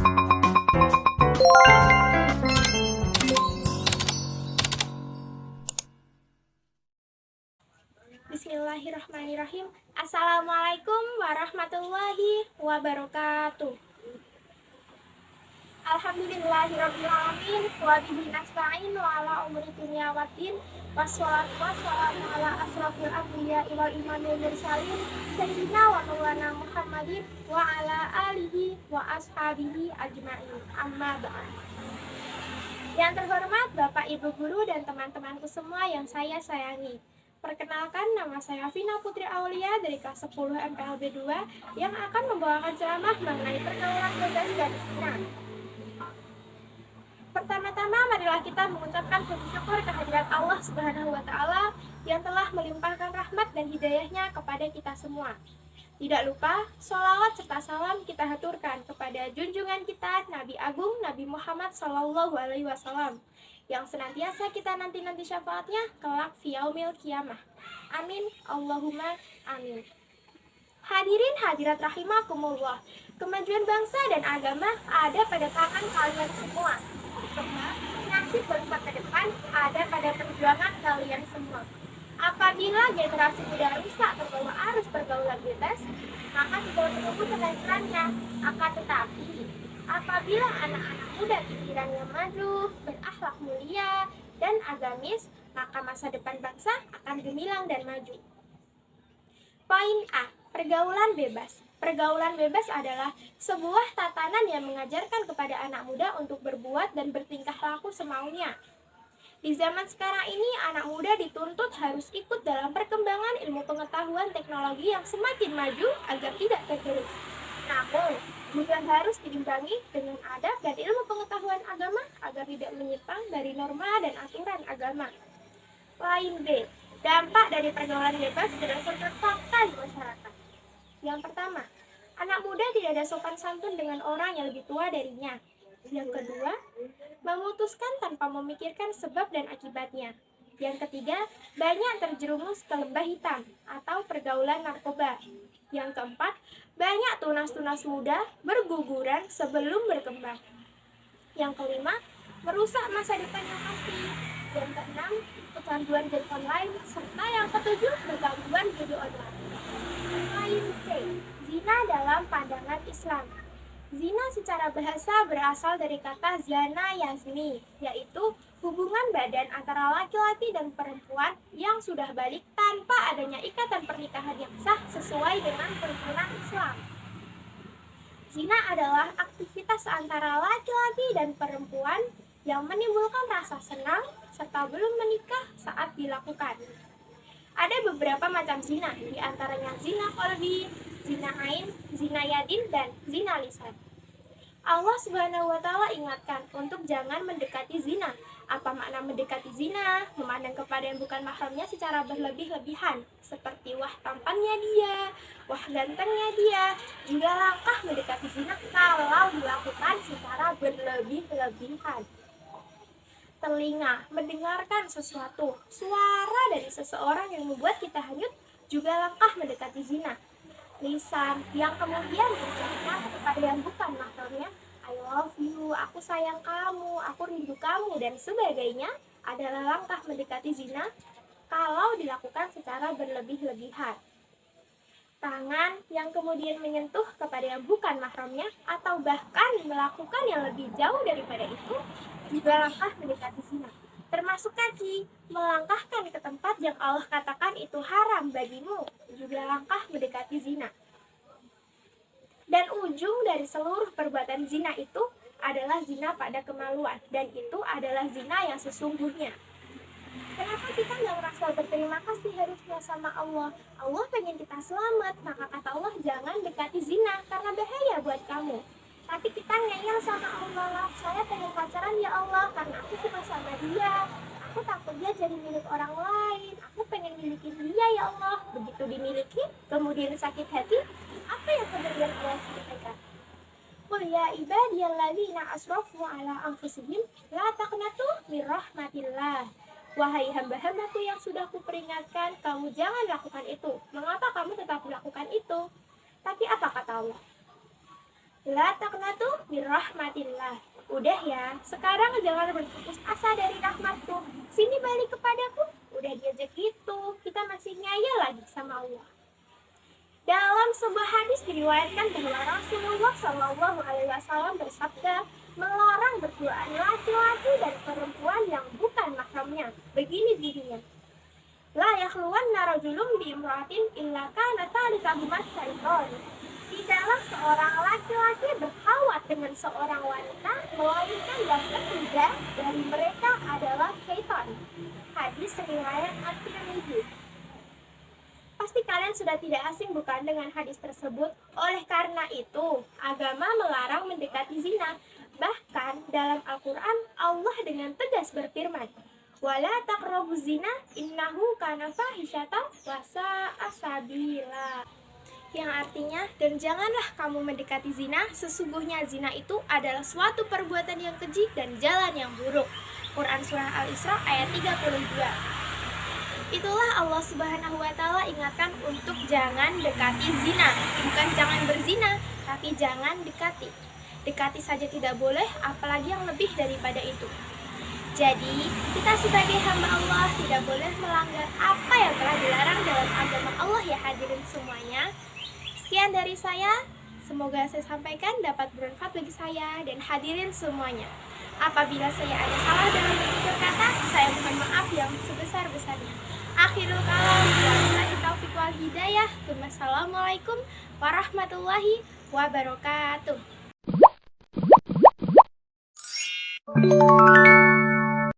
Bismillahirrahmanirrahim. Assalamualaikum warahmatullahi wabarakatuh. Alhamdulillahirrabbilalamin. Wa bihi nasta'in wa ala umuri dunya waddin. Wassalatu wassalamu ala asrofil anbiya wal imamil mursalin sayyidina wa maulana Muhammadin wa ala alihi wa ashabihi ajma'in. Amma ba'd. Yang terhormat Bapak Ibu Guru dan teman-temanku semua yang saya sayangi. Perkenalkan, nama saya Vina Putri Aulia dari kelas 10 MPLB 2 yang akan membawakan ceramah mengenai pergaulan bebas dan zina. Pertama-tama, marilah kita mengucapkan puji syukur kehadirat Allah Subhanahu wa Ta'ala yang telah melimpahkan rahmat dan hidayahnya kepada kita semua. Tidak lupa, sholawat serta salam kita haturkan kepada junjungan kita Nabi Agung Nabi Muhammad SAW yang senantiasa kita nanti-nanti syafaatnya kelak fi yaumil qiyamah. Amin, Allahumma amin. Hadirin hadirat rahimakumullah, kemajuan bangsa dan agama ada pada tangan kalian semua. Sebab nasib bangsa ke depan ada pada perjuangan kalian semua. Apabila generasi muda rusak terbawa arus pergaulan bebas, maka tidak menunggu kehancurannya. Akan tetapi, apabila anak-anak muda pikirannya maju, berakhlak mulia, dan agamis, maka masa depan bangsa akan gemilang dan maju. Poin A. Pergaulan bebas. Pergaulan bebas adalah sebuah tatanan yang mengajarkan kepada anak muda untuk berbuat dan bertingkah laku semaunya. Di zaman sekarang ini, anak muda dituntut harus ikut dalam perkembangan ilmu pengetahuan teknologi yang semakin maju agar tidak tergerus. Namun, juga harus diimbangi dengan adab dan ilmu pengetahuan agama agar tidak menyimpang dari norma dan aturan agama. Poin B. Dampak dari pergaulan bebas berdasarkan fakta di masyarakat. Yang pertama, anak muda tidak ada sopan santun dengan orang yang lebih tua darinya. Yang kedua, memutuskan tanpa memikirkan sebab dan akibatnya. Yang ketiga, banyak terjerumus ke lembah hitam atau pergaulan narkoba. Yang keempat, banyak tunas-tunas muda berguguran sebelum berkembang. Yang kelima, merusak masa depan yang pasti. Yang keenam, kecanduan game online. Serta yang ketujuh, bergangguan judi online. Poin C. Zina dalam pandangan Islam. Zina secara bahasa berasal dari kata zana yazni, yaitu hubungan badan antara laki-laki dan perempuan yang sudah balik tanpa adanya ikatan pernikahan yang sah sesuai dengan peraturan Islam. Zina adalah aktivitas antara laki-laki dan perempuan yang menimbulkan rasa senang serta belum menikah saat dilakukan. Ada beberapa macam zina, di antaranya zina qalbi, zina ain, zina yadin, dan zina lisan. Allah Subhanahu wa Ta'ala ingatkan untuk jangan mendekati zina. Apa makna mendekati zina? Memandang kepada yang bukan mahramnya secara berlebih-lebihan, seperti wah tampannya dia, wah gantengnya dia. Juga langkah mendekati zina kalau dilakukan secara berlebih-lebihan. Telinga mendengarkan sesuatu, suara dari seseorang yang membuat kita hanyut, juga langkah mendekati zina. Lisan yang kemudian berucapkan kepada yang bukan mahramnya, I love you, aku sayang kamu, aku rindu kamu, dan sebagainya adalah langkah mendekati zina kalau dilakukan secara berlebih-lebihan. Tangan yang kemudian menyentuh kepada yang bukan mahramnya atau bahkan melakukan yang lebih jauh daripada itu juga langkah mendekati zina. Termasuk kaki, melangkahkan ke tempat yang Allah katakan itu haram bagimu, juga langkah mendekati zina. Dan ujung dari seluruh perbuatan zina itu adalah zina pada kemaluan, dan itu adalah zina yang sesungguhnya. Kenapa kita nggak merasa berterima kasih harusnya sama Allah? Allah pengen kita selamat, maka kata Allah jangan dekati zina karena bahaya buat kamu. Tapi kita ngeyel sama Allah, saya pengen pacaran ya Allah karena aku suka sama dia, aku takut dia jadi milik orang lain, aku pengen milikin dia ya Allah. Begitu dimiliki, kemudian sakit hati, apa yang kemudian Allah sampaikan? Qul ya ibadiyalladzina asrafu ala anfusihim la taqnatu min rahmatillah. Wahai hamba-hambaku yang sudah kuperingatkan, kamu jangan lakukan itu. Mengapa kamu tetap melakukan itu? Tapi apa kata Allah? La taqnatu min rahmatillah. Udah ya, sekarang jangan berputus asa dari rahmatku. Sini balik kepadaku. Udah diajak gitu, kita masih ngeyel lagi sama Allah. Dalam sebuah hadis diriwayatkan bahwa Rasulullah Shallallahu Alaihi Wasallam bersabda, melarang berduaan laki-laki dan perempuan yang bukan mahramnya. Begini bunyinya: La yakhluwanna rajulun bi imra'atin illa kana thalithahuma syaitan. Tidaklah seorang laki-laki berkhawat dengan seorang wanita, melainkan yang ketiga dari mereka adalah syaitan. Hadis riwayat At-Tirmidzi. Pasti kalian sudah tidak asing bukan dengan hadis tersebut? Oleh karena itu, agama melarang mendekati zina. Bahkan dalam Al-Quran, Allah dengan tegas berfirman, Wala taqrabuz zina innahu kana fahisyatan wa sa'a sabila. Yang artinya, dan janganlah kamu mendekati zina, sesungguhnya zina itu adalah suatu perbuatan yang keji dan jalan yang buruk. Quran Surah Al-Isra ayat 32. Itulah Allah Subhanahu wa Ta'ala ingatkan untuk jangan dekati zina. Bukan jangan berzina, tapi jangan dekati. Dekati saja tidak boleh, apalagi yang lebih daripada itu. Jadi, kita sebagai hamba Allah tidak boleh melanggar apa yang telah dilarang dalam agama Allah ya hadirin semuanya. Sekian dari saya, semoga saya sampaikan dapat bermanfaat bagi saya dan hadirin semuanya. Apabila saya ada salah dalam bertutur kata, saya mohon maaf yang sebesar-besarnya. Akhirul kalam, wabillahi taufiq wal hidayah. Wassalamualaikum warahmatullahi wabarakatuh.